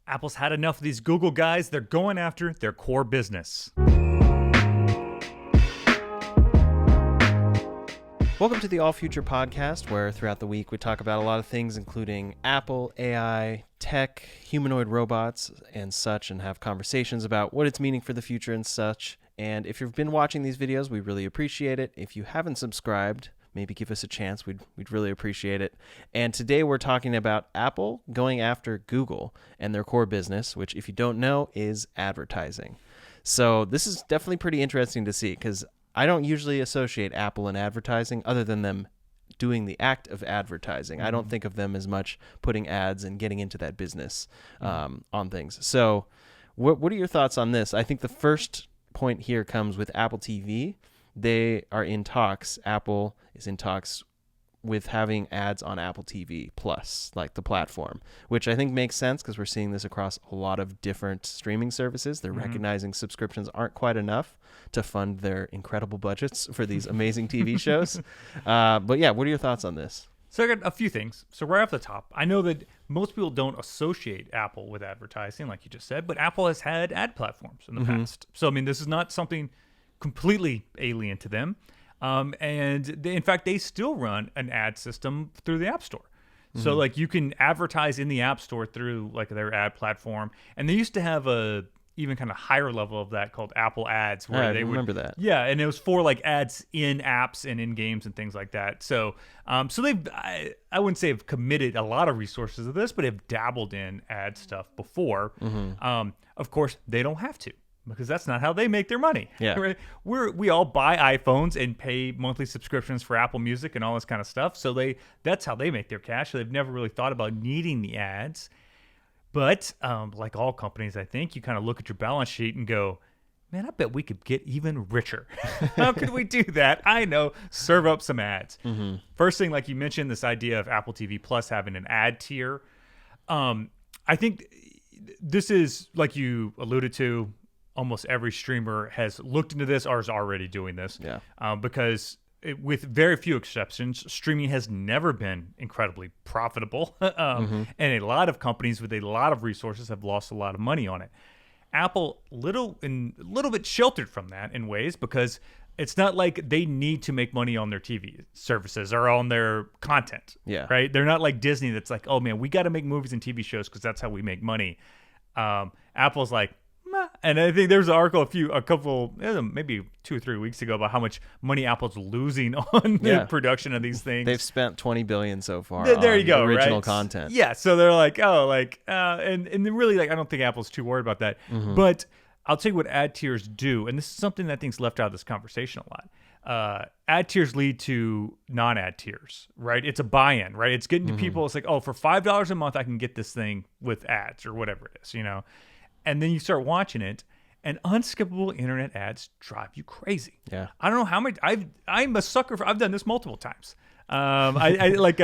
Apple's had enough of these Google guys. They're going after their core business. Welcome to the All Future Podcast, where throughout the week we talk about a lot of things, including Apple, AI, tech, humanoid robots, and such, and have conversations about what it's meaning for the future and such. And if you've been watching these videos, we really appreciate it. If you haven't subscribed, maybe give us a chance. We'd really appreciate it. And today we're talking about Apple going after Google and their core business, which, if you don't know, is advertising. So this is definitely pretty interesting to see, because I don't usually associate Apple and advertising other than them doing the act of advertising. I don't think of them as much putting ads and getting into that business on things. So what are your thoughts on this? I think the first point here comes with Apple TV. They are in talks. Apple is in talks with having ads on Apple TV Plus, like the platform, which I think makes sense because we're seeing this across a lot of different streaming services. They're recognizing subscriptions aren't quite enough to fund their incredible budgets for these amazing TV shows. But yeah, what are your thoughts on this? So I got a few things. So right off the top, I know that most people don't associate Apple with advertising, like you just said, but Apple has had ad platforms in the past. So, I mean, this is not something completely alien to them. And they, in fact, they still run an ad system through the App Store. So like you can advertise in the App Store through like their ad platform. And they used to have a even kind of higher level of that called Apple Ads, where they remember that. Yeah, and it was for like ads in apps and in games and things like that. So so they've I wouldn't say have committed a lot of resources to this, but have dabbled in ad stuff before. Of course, they don't have to, because that's not how they make their money. Yeah. Right? We all buy iPhones and pay monthly subscriptions for Apple Music and all this kind of stuff. So that's how they make their cash. So they've never really thought about needing the ads. But like all companies, I think, you kind of look at your balance sheet and go, man, I bet we could get even richer. How could we do that? I know, serve up some ads. First thing, like you mentioned, this idea of Apple TV Plus having an ad tier. I think this is, like you alluded to, almost every streamer has looked into this or is already doing this. Yeah. Because with very few exceptions, streaming has never been incredibly profitable. And a lot of companies with a lot of resources have lost a lot of money on it. Apple, a little bit sheltered from that in ways, because it's not like they need to make money on their TV services or on their content. Yeah. Right? They're not like Disney that's like, oh man, we got to make movies and TV shows because that's how we make money. Apple's like, and I think there was an article a couple, maybe 2 or 3 weeks ago about how much money Apple's losing on the production of these things. They've spent $20 billion so far. There you go, original right? content. Yeah, so they're like, and really, like, I don't think Apple's too worried about that. But I'll tell you what ad tiers do, and this is something that I think's left out of this conversation a lot. Ad tiers lead to non-ad tiers, right? It's a buy-in, right? It's getting to people. It's like, oh, for $5 a month, I can get this thing with ads or whatever it is, And then you start watching it, and unskippable internet ads drive you crazy. Yeah. I don't know how many. I'm a sucker for. I've done this multiple times. I like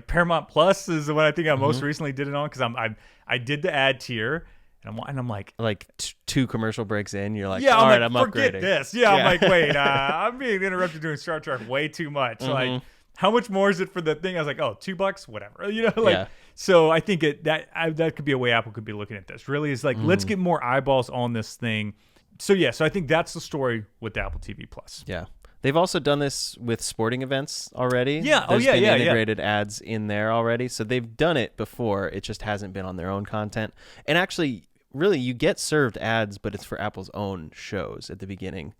Paramount Plus is the one I think I most recently did it on, because I did the ad tier, and I'm like 2 commercial breaks in, you're like, yeah, all right, like, I'm upgrading. Forget this. Yeah, I'm like, wait, I'm being interrupted doing Star Trek way too much. Like, how much more is it for the thing? I was like, oh, $2, whatever. Yeah. So I think that could be a way Apple could be looking at this. Really, is like, let's get more eyeballs on this thing. So I think that's the story with Apple TV Plus. Yeah. They've also done this with sporting events already. Yeah. There's been integrated ads in there already. So they've done it before. It just hasn't been on their own content. And actually, really, you get served ads, but it's for Apple's own shows at the beginning.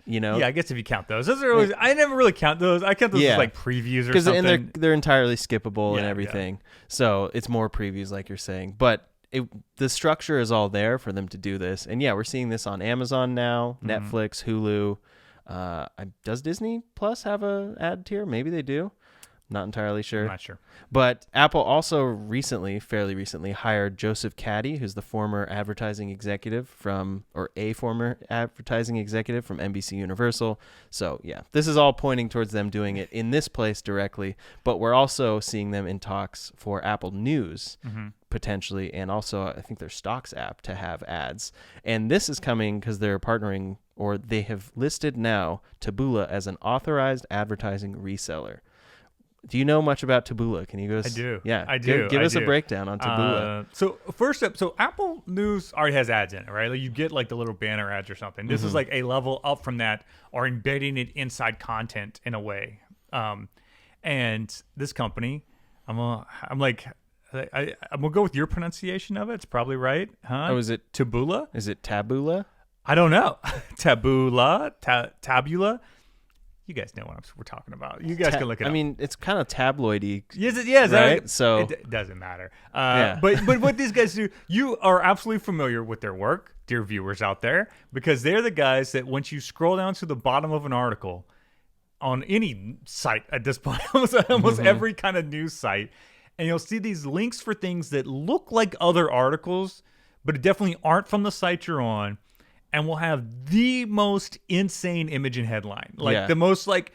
Yeah, I guess if you count those are always. I never really count those. I count those as like previews or something. And they're entirely skippable and everything. So it's more previews, like you're saying. But the structure is all there for them to do this. And we're seeing this on Amazon now, Netflix, Hulu. Does Disney Plus have a ad tier? Maybe they do. Not entirely sure. I'm not sure. But Apple also fairly recently, hired Joseph Caddy, who's the former advertising executive from NBC Universal. So, this is all pointing towards them doing it in this place directly. But we're also seeing them in talks for Apple News, potentially, and also I think their Stocks app to have ads. And this is coming because they're partnering, or they have listed now Taboola as an authorized advertising reseller. Do you know much about Taboola? Can you go? I do. Yeah, I do. Give I us a do. breakdown on Taboola. So first up, so Apple News already has ads in it, right? Like you get like the little banner ads or something. This is like a level up from that, or embedding it inside content in a way. And this company, I'm gonna go with your pronunciation of it. It's probably right, huh? Oh, is it Taboola? Is it Taboola? I don't know. Tabula. You guys know what we're talking about. You guys can look it up. I mean, it's kind of tabloidy. Yes, right? So it doesn't matter. But what these guys do, you are absolutely familiar with their work, dear viewers out there, because they're the guys that once you scroll down to the bottom of an article on any site at this point, almost every kind of news site, and you'll see these links for things that look like other articles, but definitely aren't from the site you're on. And we'll have the most insane image and headline, like the most like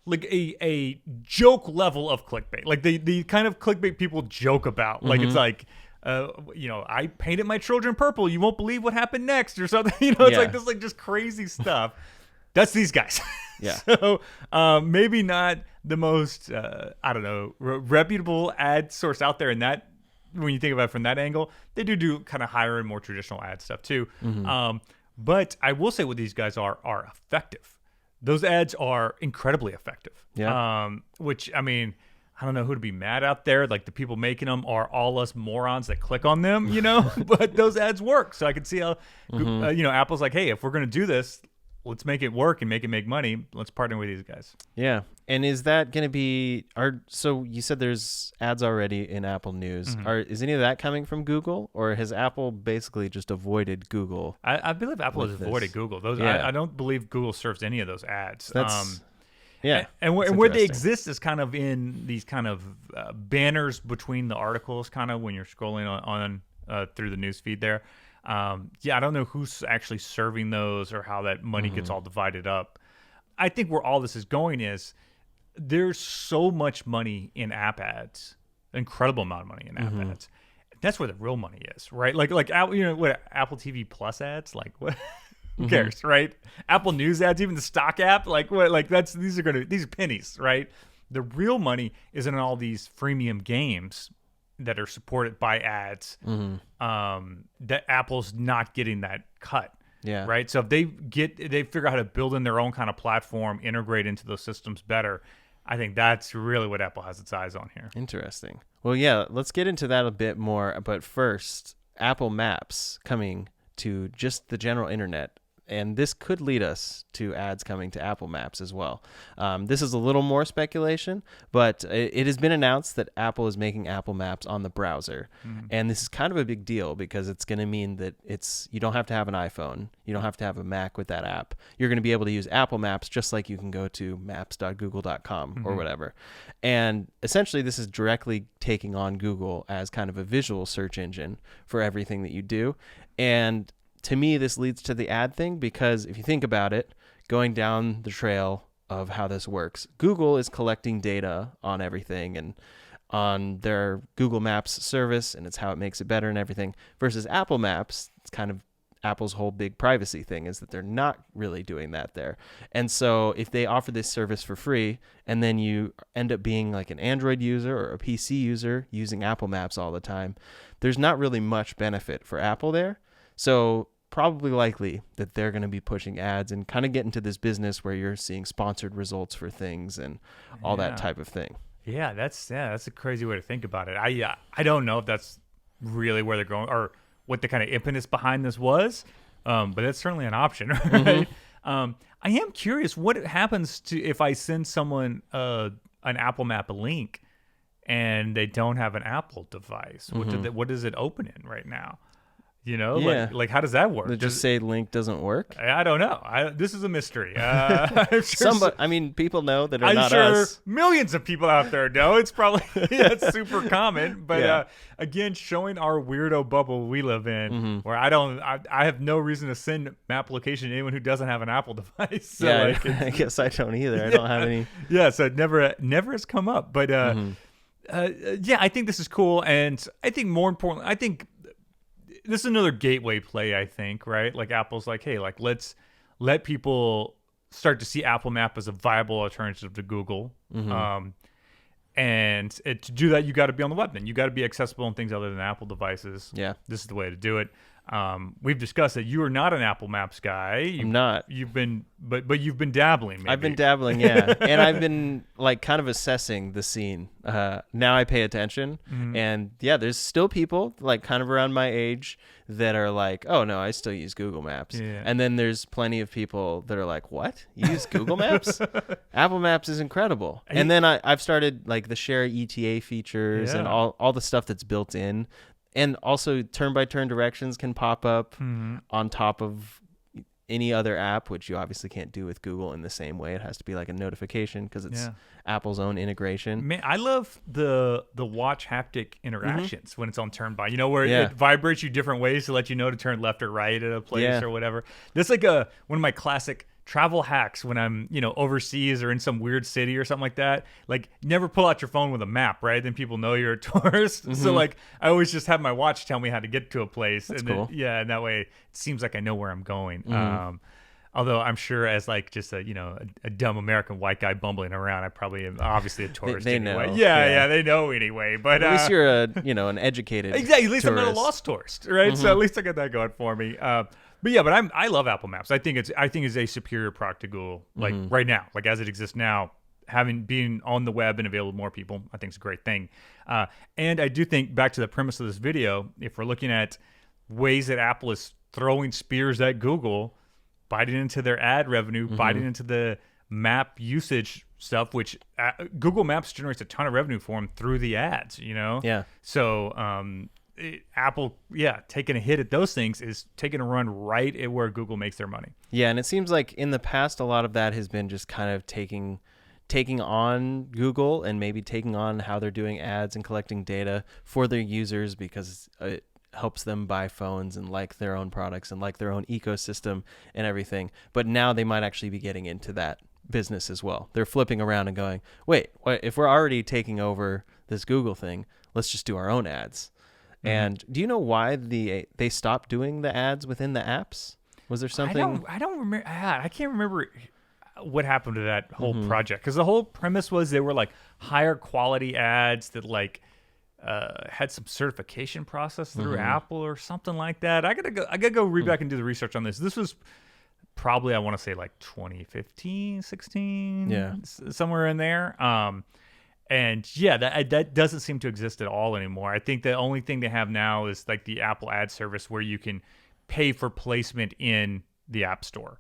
a joke level of clickbait, like the kind of clickbait people joke about. Like it's like, I painted my children purple. You won't believe what happened next, or something. It's like this, like just crazy stuff. That's these guys. Yeah. So maybe not the most reputable ad source out there in that. When you think about it from that angle, they do kind of higher and more traditional ad stuff too. But I will say what these guys are effective. Those ads are incredibly effective. Yeah. Which, I mean, I don't know who to be mad out there. Like the people making them are all us morons that click on them, but those ads work. So I can see how, Apple's like, hey, if we're going to do this, let's make it work and make money. Let's partner with these guys. Yeah. And is that going to be so you said there's ads already in Apple News. Is any of that coming from Google, or has Apple basically just avoided Google? I believe Apple has avoided Google. I don't believe Google serves any of those ads. And where they exist is kind of in these kind of banners between the articles, kind of when you're scrolling on through the news feed there. I don't know who's actually serving those or how that money gets all divided up. I think where all this is going is there's so much money in app ads, incredible amount of money in app ads. That's where the real money is, right? Like what Apple TV Plus ads, like what? Who cares, right? Apple News ads, even the stock app, like what? Like these are pennies, right? The real money is in all these freemium games that are supported by ads. That Apple's not getting that cut. Yeah. Right. So if they figure out how to build in their own kind of platform, integrate into those systems better, I think that's really what Apple has its eyes on here. Interesting. Well, yeah, let's get into that a bit more. But first, Apple Maps coming to just the general internet. And this could lead us to ads coming to Apple Maps as well. This is a little more speculation, but it has been announced that Apple is making Apple Maps on the browser. And this is kind of a big deal because it's going to mean that you don't have to have an iPhone. You don't have to have a Mac with that app. You're going to be able to use Apple Maps just like you can go to maps.google.com or whatever. And essentially, this is directly taking on Google as kind of a visual search engine for everything that you do. And to me, this leads to the ad thing because if you think about it, going down the trail of how this works, Google is collecting data on everything and on their Google Maps service, and it's how it makes it better and everything, versus Apple Maps. It's kind of Apple's whole big privacy thing is that they're not really doing that there. And so if they offer this service for free and then you end up being like an Android user or a PC user using Apple Maps all the time, there's not really much benefit for Apple there. So probably likely that they're going to be pushing ads and kind of get into this business where you're seeing sponsored results for things and all that type of thing. Yeah, that's a crazy way to think about it. I don't know if that's really where they're going or what the kind of impetus behind this was, but that's certainly an option, right? I am curious what happens to if I send someone an Apple Map link and they don't have an Apple device. What does it open in right now? Like how does that work? Does it just say link doesn't work? I don't know. This is a mystery. I'm sure people know that are I'm not sure us. Millions of people out there know. It's probably it's super common. But again, showing our weirdo bubble we live in, where I have no reason to send map location to anyone who doesn't have an Apple device. So I guess I don't either. I don't have any. Yeah, so it never has come up. But I think this is cool, and I think more importantly, this is another gateway play, I think, right? Like Apple's like, hey, like let's let people start to see Apple Map as a viable alternative to Google. And to do that, you got to be on the web. Then you got to be accessible on things other than Apple devices. Yeah. This is the way to do it. We've discussed that you are not an Apple Maps guy. I'm not. You've been, but you've been dabbling. Maybe. I've been dabbling, yeah, and I've been like kind of assessing the scene. Now I pay attention, and yeah, there's still people like kind of around my age that are like, oh no, I still use Google Maps, and then there's plenty of people that are like, what? You use Google Maps? Apple Maps is incredible. And then I've started like the share ETA features and all the stuff that's built in. And also turn-by-turn directions can pop up on top of any other app, which you obviously can't do with Google in the same way. It has to be like a notification because it's Apple's own integration. Man, I love the watch haptic interactions when it's on turn by. You know, where it vibrates you different ways to let you know to turn left or right at a place or whatever. That's like one of my classic travel hacks when I'm, overseas or in some weird city or something like that. Like, never pull out your phone with a map, right? Then people know you're a tourist. So like, I always just have my watch tell me how to get to a place. That's and cool. Then, and that way it seems like I know where I'm going. Although I'm sure as like just a dumb American white guy bumbling around, I probably am obviously a tourist they anyway. know. Yeah, they know anyway. But at least you're an educated exactly. At least tourist. I'm not a lost tourist, right? So at least I got that going for me. But I love Apple Maps. I think it's a superior product to Google. Like right now, like as it exists now, being on the web and available to more people, I think it's a great thing. And I do think back to the premise of this video, if we're looking at ways that Apple is throwing spears at Google, biting into their ad revenue, biting into the map usage stuff, which Google Maps generates a ton of revenue for them through the ads. Yeah. So Apple, taking a hit at those things is taking a run right at where Google makes their money. Yeah, and it seems like in the past, a lot of that has been just kind of taking on Google and maybe taking on how they're doing ads and collecting data for their users because it helps them buy phones and like their own products and like their own ecosystem and everything. But now they might actually be getting into that business as well. They're flipping around and going, wait, if we're already taking over this Google thing, let's just do our own ads. And do you know why they stopped doing the ads within the apps? Was there something? I don't remember. I can't remember what happened to that whole project, because the whole premise was they were like higher quality ads that like had some certification process through Apple or something like that. I gotta go read back and do the research on this. This was probably, I want to say like 2015, 16, somewhere in there. And that doesn't seem to exist at all anymore. I think the only thing they have now is like the Apple ad service where you can pay for placement in the App Store.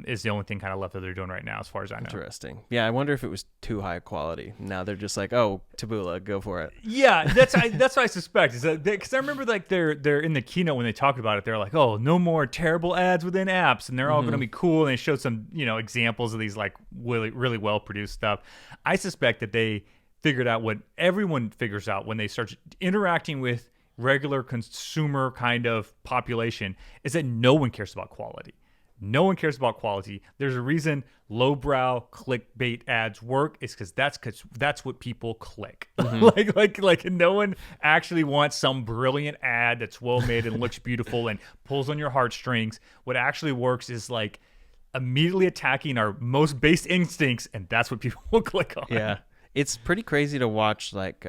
Is the only thing kind of left that they're doing right now, as far as I know. Interesting. Yeah, I wonder if it was too high quality. Now they're just like, oh, Taboola, go for it. Yeah, that's what I suspect. Is that because I remember like they're in the keynote when they talked about it, they're like, oh, no more terrible ads within apps, and they're all going to be cool. And they showed some examples of these like really really well produced stuff. I suspect that they figured out what everyone figures out when they start interacting with regular consumer kind of population, is that no one cares about quality. No one cares about quality. There's a reason lowbrow clickbait ads work. It's because that's what people click. Like no one actually wants some brilliant ad that's well made and looks beautiful and pulls on your heartstrings. What actually works is like immediately attacking our most base instincts, and that's what people will click on. Yeah, it's pretty crazy to watch like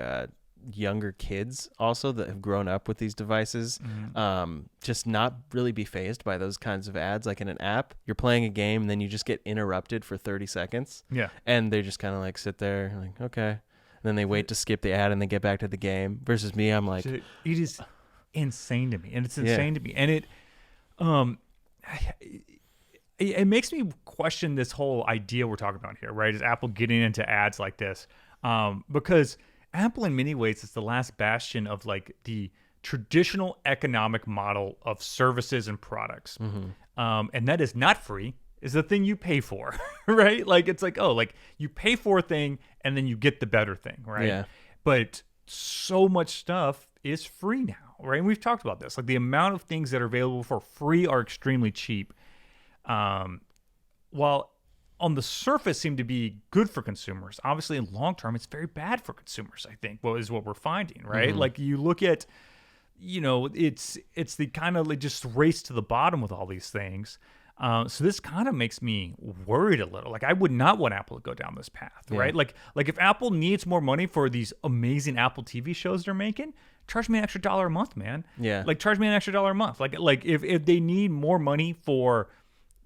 younger kids also that have grown up with these devices just not really be fazed by those kinds of ads. Like in an app, you're playing a game and then you just get interrupted for 30 seconds and they just kind of like sit there like, okay, and then they wait to skip the ad and they get back to the game. Versus me, I'm like, it is insane to me, and it's insane to me, and it makes me question this whole idea we're talking about here, right? Is Apple getting into ads like this? Because Apple, in many ways, is the last bastion of like the traditional economic model of services and products. And that is not free, is the thing you pay for, right? Like it's like, oh, like you pay for a thing and then you get the better thing, right? Yeah. But so much stuff is free now, right? And we've talked about this. Like the amount of things that are available for free are extremely cheap. While on the surface seem to be good for consumers, obviously in long term it's very bad for consumers, I think, is what we're finding, right? Like you look at, it's the kind of like just race to the bottom with all these things. So this kind of makes me worried a little. Like I would not want Apple to go down this path, right? Like if Apple needs more money for these amazing Apple TV shows they're making, charge me an extra $1 a month, man. Yeah. Like charge me an extra $1 a month. Like if they need more money for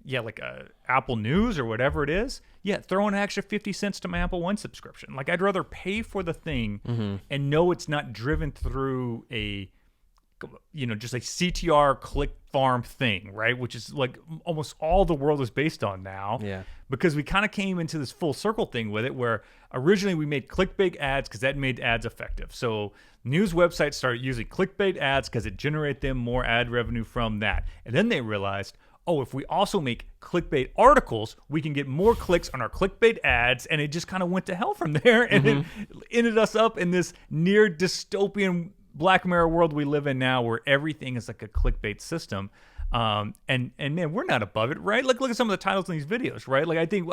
like Apple News or whatever it is, throw an extra 50 cents to my Apple One subscription. Like I'd rather pay for the thing and know it's not driven through just a CTR click farm thing, right? Which is like almost all the world is based on now. Yeah. Because we kind of came into this full circle thing with it where originally we made clickbait ads because that made ads effective. So news websites started using clickbait ads because it generated them more ad revenue from that. And then they realized, if we also make clickbait articles, we can get more clicks on our clickbait ads. And it just kind of went to hell from there. And it ended us up in this near dystopian Black Mirror world we live in now where everything is like a clickbait system. And man, we're not above it, right? Like look at some of the titles in these videos, right? Like I think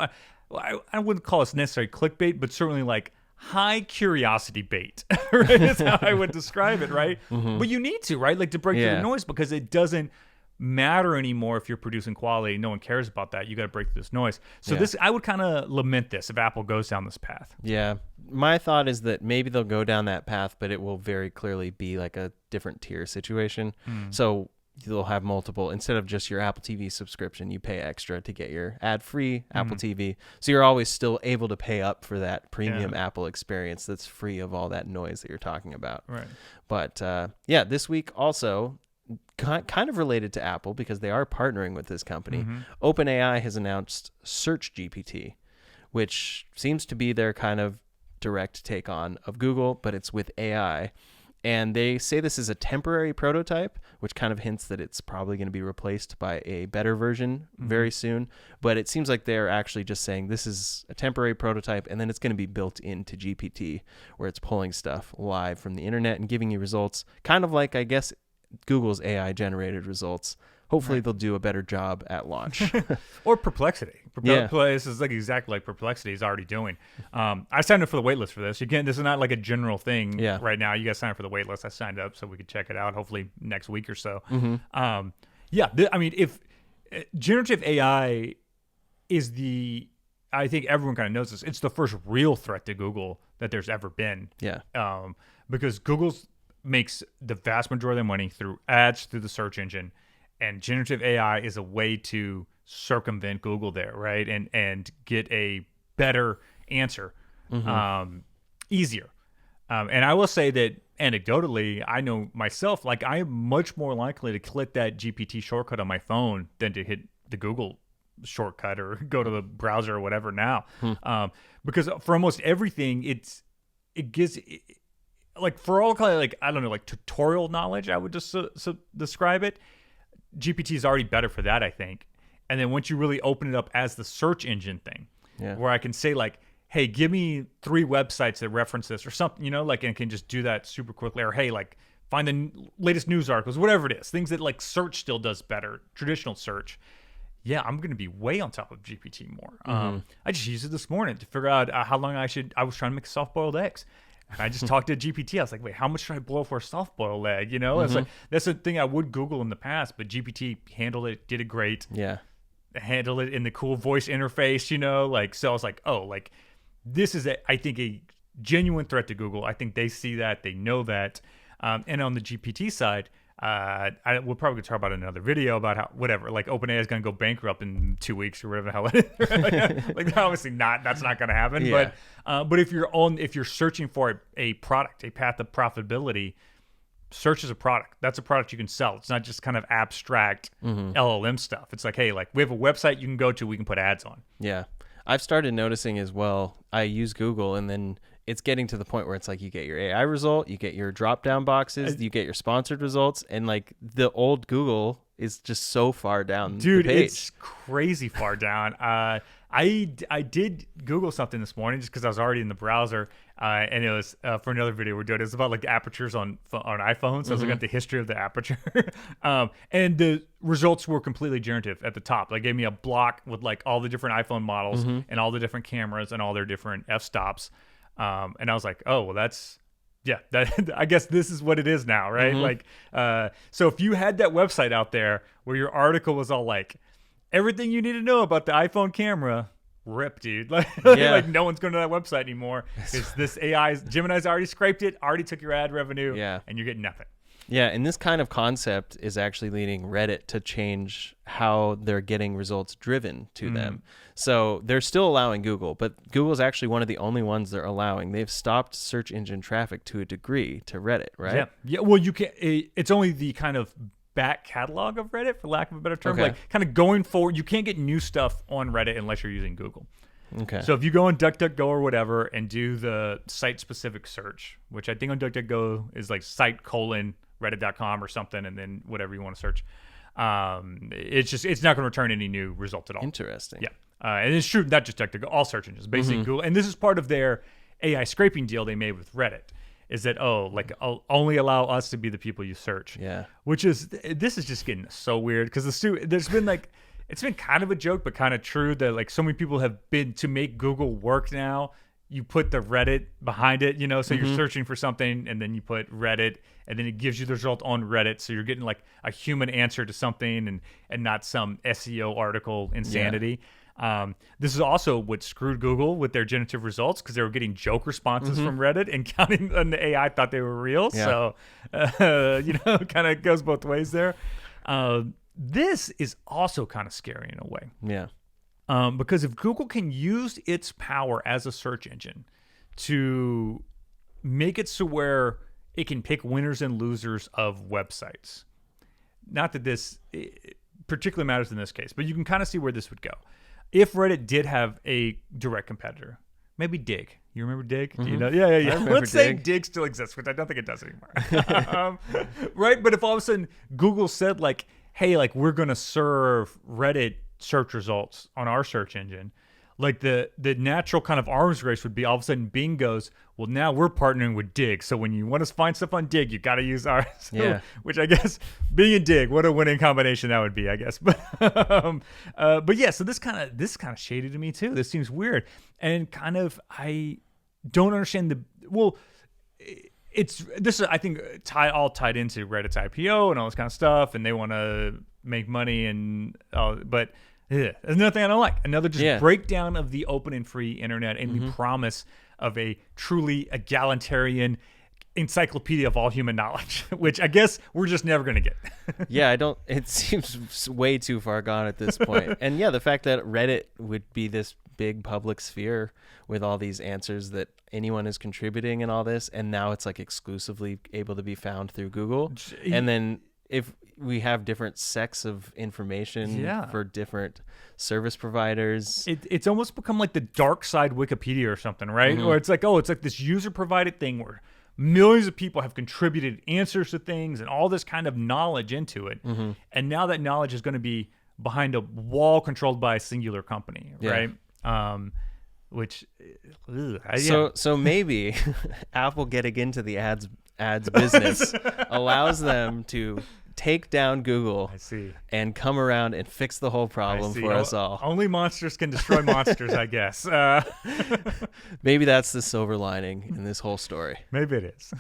I wouldn't call us necessarily clickbait, but certainly like high curiosity bait, right? That's how I would describe it, right? But you need to, right? Like to break through the noise because it doesn't matter anymore if you're producing quality. No one cares about that. You got to break through this noise. So this, I would kind of lament this if Apple goes down this path. Yeah. My thought is that maybe they'll go down that path, but it will very clearly be like a different tier situation. So you'll have multiple, instead of just your Apple TV subscription, you pay extra to get your ad-free Apple TV. So you're always still able to pay up for that premium Apple experience that's free of all that noise that you're talking about. Right. But this week also, kind of related to Apple because they are partnering with this company, OpenAI has announced Search GPT, which seems to be their kind of direct take on of Google, but it's with AI. And they say this is a temporary prototype, which kind of hints that it's probably going to be replaced by a better version very soon. But it seems like they're actually just saying this is a temporary prototype, and then it's going to be built into GPT, where it's pulling stuff live from the internet and giving you results, kind of like, I guess, Google's AI generated results. Hopefully they'll do a better job at launch. Or Perplexity. This is like exactly like Perplexity is already doing. I signed up for the waitlist for this. This is not like a general thing right now. You guys sign up for the waitlist. I signed up so we could check it out hopefully next week or so. If generative AI is I think everyone kind of knows this. It's the first real threat to Google that there's ever been. Yeah. Because Google's makes the vast majority of their money through ads through the search engine, and generative AI is a way to circumvent Google there, right? And get a better answer, easier. And I will say that anecdotally, I know myself, like I am much more likely to click that GPT shortcut on my phone than to hit the Google shortcut or go to the browser or whatever now. Because for almost everything, it gives like for all kind of like, I don't know, like tutorial knowledge, I would just describe it. GPT is already better for that, I think. And then once you really open it up as the search engine thing, where I can say like, hey, give me 3 websites that reference this or something, like, and can just do that super quickly. Or, hey, like find the latest news articles, whatever it is, things that like search still does better, traditional search. Yeah, I'm going to be way on top of GPT more. I just used it this morning to figure out how long I was trying to make soft-boiled eggs. And I just talked to GPT. I was like, wait, how much should I boil for a soft-boiled egg? It's like, that's a thing I would Google in the past, but GPT handled it, did it great. Yeah. Handled it in the cool voice interface, like, so I was like, oh, like, this is, I think, a genuine threat to Google. I think they see that, they know that. And on the GPT side, we'll probably talk about it in another video about how, whatever, like OpenAI is going to go bankrupt in 2 weeks or whatever the hell it is. Like, obviously that's not going to happen. Yeah. But if you're searching for a product, a path of profitability, search is a product. That's a product you can sell. It's not just kind of abstract LLM stuff. It's like, hey, like we have a website you can go to, we can put ads on. Yeah. I've started noticing as well, I use Google and then it's getting to the point where it's like you get your AI result, you get your drop down boxes, you get your sponsored results, and like the old Google is just so far down the page. It's crazy far down. I did Google something this morning just because I was already in the browser, and it was for another video we're doing. It's about like the apertures on iPhones. So I was looking at the history of the aperture, and the results were completely generative at the top. Like gave me a block with like all the different iPhone models and all the different cameras and all their different f-stops. And I was like, oh, well, that I guess this is what it is now, right? Like, so if you had that website out there where your article was all like everything you need to know about the iPhone camera. Rip, dude. Like, Yeah. like no one's going to that website anymore. Because this Gemini's already scraped it, already took your ad revenue, Yeah. and you're getting nothing. Yeah, and this kind of concept is actually leading Reddit to change how they're getting results driven to them. So they're still allowing Google, but Google's actually one of the only ones they're allowing. They've stopped search engine traffic to a degree to Reddit, right? Yeah. Yeah. Well, you can. It's only the kind of back catalog of Reddit, for lack of a better term. Okay. Like kind of going forward, you can't get new stuff on Reddit unless you're using Google. Okay. So if you go on DuckDuckGo or whatever and do the site-specific search, which I think on DuckDuckGo is like site:/reddit.com or something, and then whatever you want to search, it's not going to return any new result at all. Interesting. Yeah. And it's true, not just DuckDuckGo, all search engines, basically Google. And this is part of their AI scraping deal they made with Reddit, is that, I'll only allow us to be the people you search. Yeah. This is just getting so weird because there's been like, it's been kind of a joke, but kind of true that like so many people have been to make Google work now. You put the Reddit behind it, so you're searching for something and then you put Reddit and then it gives you the result on Reddit. So you're getting like a human answer to something and not some SEO article insanity. This is also what screwed Google with their generative results because they were getting joke responses from Reddit and counting on the AI thought they were real. Yeah. So, kind of goes both ways there. This is also kind of scary in a way. Yeah. Because if Google can use its power as a search engine to make it so where it can pick winners and losers of websites, not that this particularly matters in this case, but you can kind of see where this would go. If Reddit did have a direct competitor, maybe Dig. You remember Dig? Do you know? Yeah. I remember Let's say Dig. Dig still exists, which I don't think it does anymore. Right? But if all of a sudden Google said like, hey, like we're going to serve Reddit search results on our search engine, like the natural kind of arms race would be all of a sudden Bing goes, well, now we're partnering with Dig. So when you want to find stuff on Dig, you got to use ours. So, Yeah. Which I guess Bing and Dig, what a winning combination that would be, I guess. But yeah, so this kind of shady to me too. This seems weird. And kind of, I don't understand this is, I think, all tied into Reddit's IPO and all this kind of stuff, and they want to make money but there's nothing I don't like. Another just breakdown of the open and free internet and the promise of a truly egalitarian encyclopedia of all human knowledge, which I guess we're just never going to get. Yeah, it seems way too far gone at this point. And yeah, the fact that Reddit would be this big public sphere with all these answers that anyone is contributing and all this, and now it's like exclusively able to be found through Google. And then if we have different sects of information for different service providers, it's almost become like the dark side Wikipedia or something, right? Or it's like this user provided thing where millions of people have contributed answers to things and all this kind of knowledge into it. And now that knowledge is going to be behind a wall controlled by a singular company, right? Which, so maybe Apple getting into the ads business allows them to take down Google and come around and fix the whole problem for us all. Only monsters can destroy monsters, I guess. Maybe that's the silver lining in this whole story. Maybe it is.